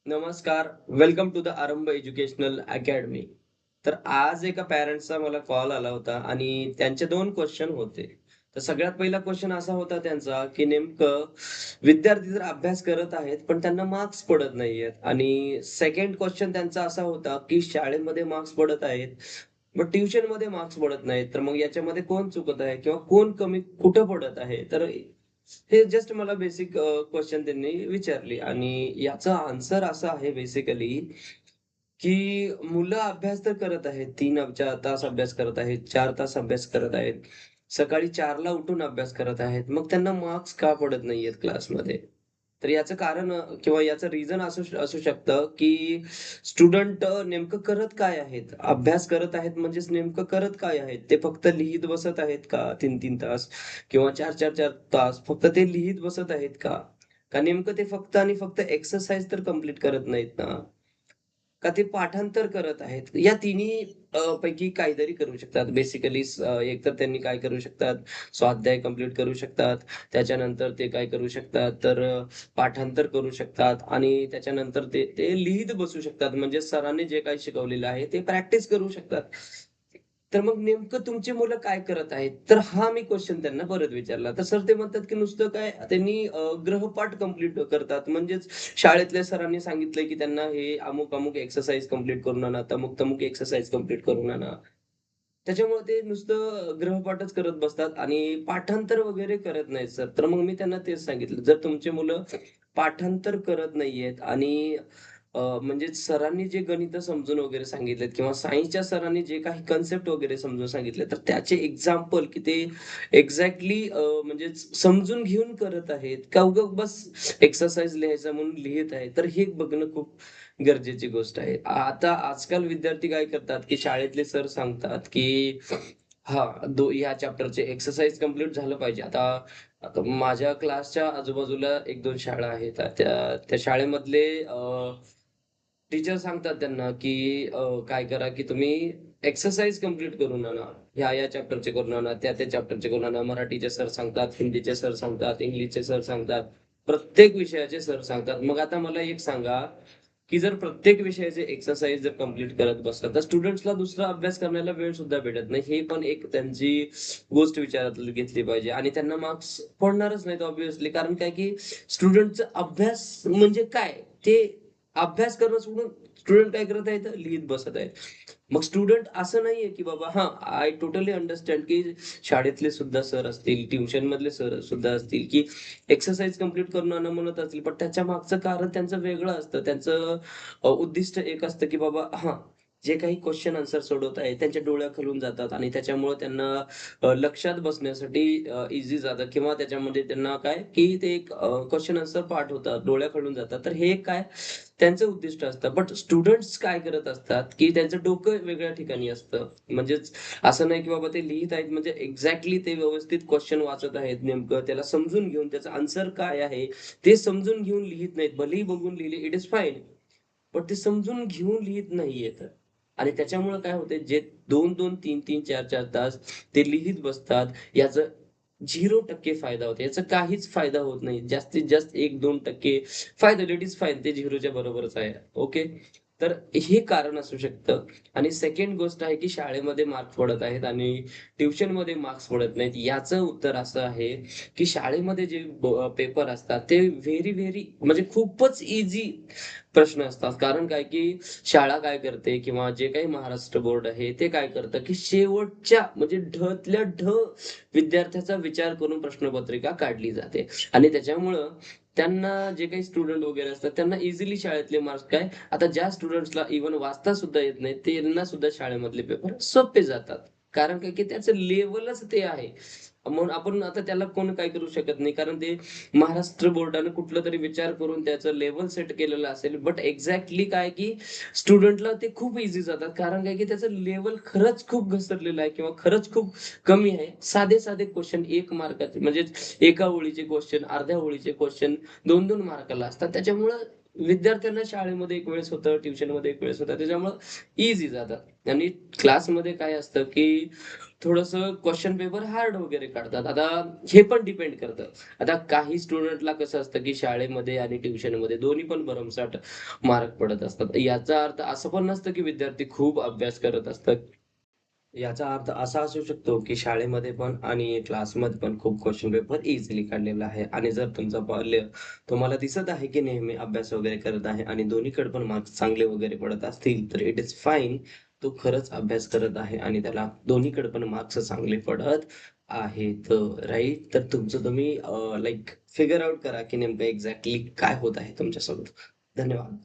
नमस्कार. Welcome to the आरंभ educational academy. तर आज एका पॅरेंट्सचा मला कॉल आला होता आणि त्यांचे 2 क्वेशन होते. तर सगळ्यात पहिला क्वेशन असा होता त्यांचा, की नेमकं विद्यार्थी जर अभ्यास करत आहेत, पण त्यांना मार्क्स पडत नाहीयेत आणि सेकंड क्वेशन त्यांचा असा होता, की शाळेमध्ये मार्क्स पडत आहेत, मग ट्युशनमध्ये मार्क्स पडत नाहीत. तर मग याच्यामध्ये कोण चुकत आहे किंवा कोण कमी कुठं पडत आहे? तर हे जस्ट मला बेसिक क्वेशन त्यांनी विचारली आणि याचा आन्सर असा आहे बेसिकली, की मुलं अभ्यास तर करत आहेत. 3 तास अभ्यास करत आहेत, 4 तास अभ्यास करत आहेत. सकाळी 4ला उठून अभ्यास करत आहेत. मग त्यांना मार्क्स का पडत नाहीयेत क्लासमध्ये? तर याचं कारण किंवा याचं रिझन असू असू शकतं, की स्टुडंट नेमकं करत काय आहेत? अभ्यास करत आहेत म्हणजेच नेमकं करत काय आहेत? ते फक्त लिहीत बसत आहेत का 3-3 तास किंवा 4-4 तास फक्त ते लिहीत बसत आहेत का? का नेमकं ते फक्त आणि फक्त एक्सरसाइज तर कंप्लीट करत नाहीत ना? का ते पाठांतर करत आहेत. या तिन्ही पैकी काहीतरी करू शकतात. बेसिकली एकतर त्यांनी काय करू शकतात, स्वाध्याय कंप्लीट करू शकतात. त्याच्यानंतर ते काय करू शकतात, तर पाठांतर करू शकतात आणि त्याच्यानंतर ते ते लिहीत बसू शकतात. म्हणजे सरांनी जे काही शिकवलेलं आहे, ते प्रॅक्टिस करू शकतात. तर मग नेमकं तुमची मुलं काय करत आहेत? तर हा मी क्वेशन त्यांना परत विचारला. तर सर ते म्हणतात, की नुसतं काय त्यांनी गृहपाठ कंप्लीट करतात. म्हणजेच शाळेतल्या सरांनी सांगितलंय, की त्यांना हे अमुक-अमुक एक्सरसाइज कंप्लीट करून आणा, तमुक-तमुक एक्सरसाइज कंप्लीट करून आणा. त्याच्यामुळे ते नुसतं गृहपाठच करत बसतात आणि पाठांतर वगैरे करत नाहीत सर. तर मग मी त्यांना तेच सांगितलं, जर तुमची मुलं पाठांतर करत नाहीयेत आणि म्हणजे सरांनी जे गणितं समजून वगैरे सांगितलेत किंवा सायन्सच्या सरांनी जे काही कन्सेप्ट वगैरे समजून सांगितले, तर त्याचे एक्झाम्पल की ते एक्झॅक्टली म्हणजे समजून घेऊन करत आहेत का उगाच बस एक्सरसाइज लिहायचा म्हणून लिहीत आहेत. तर हे बघणं खूप गरजेची गोष्ट आहे. आता आजकाल विद्यार्थी काय करतात, की शाळेतले सर सांगतात, की हां, ह्या चॅप्टरचे एक्सरसाइज कंप्लीट झालं पाहिजे. आता आता माझ्या क्लासच्या आजूबाजूला 1-2 शाळा आहेत. त्या त्या शाळेमधले टीचर सांगतात त्यांना, की काय करा, की तुम्ही एक्सरसाइज कंप्लीट करून आणा. ह्या चॅप्टरचे करून आणा, त्या चॅप्टरचे करून आणा. मराठीचे सर सांगतात, हिंदीचे सर सांगतात, इंग्लिशचे सर सांगतात. प्रत्येक विषयाचे सर सांगतात. मग आता मला एक सांगा, की जर प्रत्येक विषयाचे एक्सरसाइज जर कंप्लीट करत बसला, तर स्टुडंट्सला दुसरा अभ्यास करण्याला वेळ सुद्धा भेटत नाही. हे पण एक त्यांची गोष्ट विचारात घेतली पाहिजे आणि त्यांना मार्क्स पडणारच नाहीत ऑब्व्हियसली. कारण काय, की स्टुडंटचा अभ्यास म्हणजे काय? ते अभ्यास करणं सोडून स्टुडंट काय करत आहेत? लिहीत बसत आहेत. मग स्टुडंट असं नाहीये, की बाबा हां, आय टोटली अंडरस्टँड, की शाळेतले सुद्धा सर असतील, ट्युशनमधले सर सुद्धा असतील, की एक्सरसाइज कंप्लीट करून आणा म्हणत असतील. पण त्याच्या मागचं कारण त्यांचं वेगळं असतं. त्यांचं उद्दिष्ट एक असतं, की बाबा हां, जे काही क्वेशन आन्सर सोडवत आहेत, त्यांच्या डोळ्याखालून जातात आणि त्याच्यामुळे त्यांना लक्षात बसण्यासाठी ईझी जातं किंवा त्याच्यामध्ये त्यांना काय, की ते एक क्वेशन आन्सर पाठ होतात, डोळ्याखालून जातात. तर हे काय त्यांचं उद्दिष्ट असतं. बट स्टुडंट्स काय करत असतात, की त्यांचं डोकं वेगळ्या ठिकाणी असतं. म्हणजेच असं नाही, की बाबा ते लिहीत आहेत म्हणजे एक्झॅक्टली ते व्यवस्थित क्वेशन वाचत आहेत नेमकं त्याला समजून घेऊन त्याचा आन्सर काय आहे, ते समजून घेऊन लिहीत नाहीत. भलेही बघून लिहिले इट इस फाईन. पण ते समजून घेऊन लिहीत नाहीयेत. आणि त्याच्यामुळं काय होतंय, जे 2-2, 3-3, 4-4 तास ते लिहीत बसतात, याचं 0% फायदा होतो. याचा काहीच फायदा होत नाही. जास्तीत जास्त 1-2% फायदा इट इस फाईन ते 0च्या बरोबरच आहे. ओके. तर हे कारण असू शकतं आणि सेकंड गोष्ट आहे, की शाळेमध्ये मार्क्स पडत आहेत आणि ट्युशनमध्ये मार्क्स पडत नाहीत. याचं उत्तर असं आहे, की शाळेमध्ये जे पेपर असतात ते व्हेरी म्हणजे खूपच ईझी प्रश्न असतात. कारण काय, की शाळा काय करते किंवा जे काही महाराष्ट्र बोर्ड आहे, ते काय करतं, की शेवटच्या म्हणजे ढतल्या ढ विद्यार्थ्याचा विचार करून प्रश्नपत्रिका काढली जाते आणि त्याच्यामुळं त्यांना जे काही स्टुडंट वगैरे असतात, त्यांना इझिली शाळेतले मार्क्स काय आता ज्या स्टुडंट्सला इव्हन वाचता सुद्धा येत नाही, त्यांना सुद्धा शाळेमधले पेपर सोपे जातात. कारण काय, की त्याचं लेव्हलच ते आहे. म्हणून आपण आता त्याला कोण काही करू शकत नाही. कारण ते महाराष्ट्र बोर्डानं कुठलातरी विचार करून त्याचं लेव्हल सेट केलेलं असेल. बट एक्झॅक्टली काय, की स्टुडंटला ते खूप ईझी जातात. कारण काय, की त्याचं लेव्हल खरंच खूप घसरलेलं आहे किंवा खरंच खूप कमी आहे. साधे-साधे क्वेश्चन 1 मार्काचे म्हणजे एका ओळीचे क्वेश्चन, अर्ध्या ओळीचे क्वेश्चन 2-2 मार्काला असतात. त्याच्यामुळं विद्यार्थ्यांना शाळेमध्ये एक वेळेस होतं, ट्युशनमध्ये एक वेळेस होतं. त्याच्यामुळं इझी जातं आणि क्लासमध्ये काय असतं, की थोडंसं क्वेशन पेपर हार्ड वगैरे काढतात. आता हे पण डिपेंड करतं. आता काही स्टुडंटला कसं असतं, की शाळेमध्ये आणि ट्युशनमध्ये दोन्ही पण भरमसाठ मार्क पडत असतात. याचा अर्थ असं पण नसतं, की विद्यार्थी खूप अभ्यास करत असतात. याचा अर्थ असा असू शकतो, की शाळेमध्ये पण आणि क्लासमध्ये पण खूप क्वेशन पेपर इझिली काढलेला आहे आणि जर तुमचा बाल्य तुम्हाला दिसत आहे, की नेहमी अभ्यास वगैरे करत आहे आणि दोन्हीकडे पण मार्क्स चांगले वगैरे पडत असतील, तर इट इज फाईन. तो खरंच अभ्यास करत आहे आणि त्याला दोन्हीकडे पण मार्क्स चांगले पडत आहेत. राइट? तर तुमचं तुम्ही लाइक फिगर आउट करा, की नेमकं एक्झॅक्टली काय होत आहे तुमच्यासोबत. धन्यवाद.